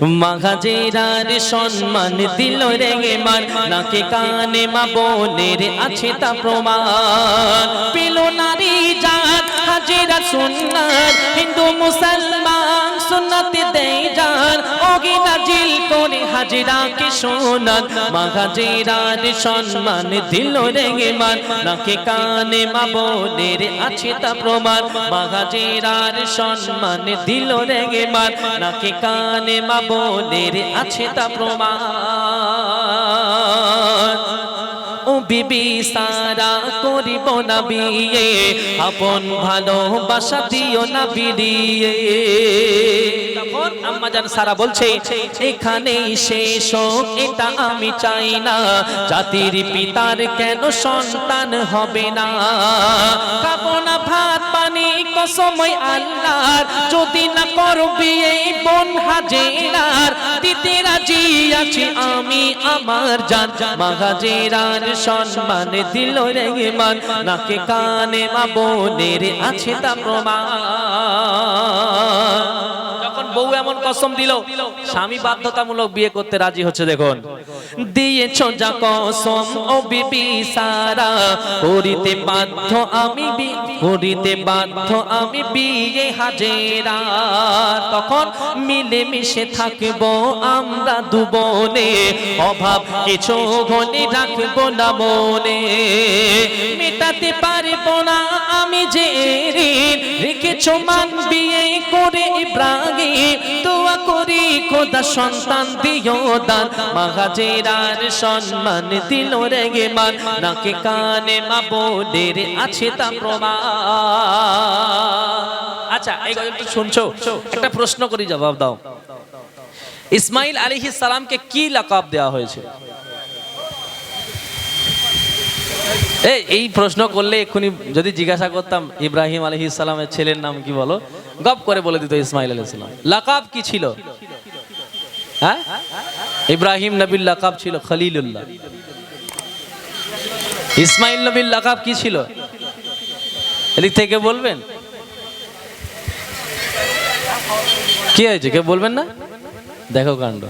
মা হাজেরার সম্মান দিল রে মান, নাকে কানে মা বোনের আছে তা প্রমাণ। পেল নারী জাত হাজেরা সুন্নাত, হিন্দু মুসলমান সুন্নাতে দেয় জান। ওগি নাজিল করে হাজেরাকে শোনান, মা হাজেরার সম্মান দিল রে মান, নাকে কানে মা বোনের আছে তা প্রমাণ। মা হাজেরার সম্মান দিল রে মান, নাকে কানে মা বোনের আছে তা প্রমাণ। ও বিবি সারা করিব না বিয়ে, আপন ভালোবাসা দিও না বিড়িয়ে। তখন আম্মা জান সারা বলছে এখানেই শেষ হোক এটা আমি চাই না, জাতির পিতার কেন সন্তান হবে না। খাবো না ভাত পানি কসময় আল্লাহর, যদি না করবি এই বোন হাজেরার, দিতে রাজি আছি আমি আমার জান। মা হাজেরার সম্মান দিল রে মান, নাকে কানে মা বোনের আছে তা প্রমাণ। যখন বউ এমন কসম দিল, স্বামী বাধ্যতামূলক বিয়ে করতে রাজি হচ্ছে। দেখুন দিয়েছো যা কসম ও বিবি সারা, করিতে বাধ্য আমি করিতে বাধ্য আমি বিয়ে হাজেরা। তখন মিলে মিশে থাকবো আমরা দুবনে, অভাব কিছু ঘনি রাখবো না মনে। মেটাতে পারবো না আমি যে ঋণ রেখেছো মান বিয়ে করে ইব্রাহিম, দোয়া করি খোদা সন্তান দিও দান। মা হাজেরার সম্মান দিল রে মান, নাকে কানে মা বোনের আছে তা প্রমাণ। আচ্ছা এই গল্পটা শুনছো, একটা প্রশ্ন করি জবাব দাও। ইসমাইল আলাইহিস সালামকে কি লাকাব দেওয়া হয়েছে? এই প্রশ্ন করলে এক্ষুনি যদি জিজ্ঞাসা করতাম ইব্রাহিম আলাইহিস সালামের ছেলের নাম কি বলো, গপ করে বলে দিত ইসমাইল আলাইহিস সালাম। লাকাব কি ছিল? হ্যাঁ, ইব্রাহিম নবীর লাকাব ছিল খলিলুল্লাহ। ইসমাইল নবীর লাকাব কি ছিল? এদিক থেকে বলবেন কি হয়েছে, কেউ বলবেন না? দেখো কাণ্ড।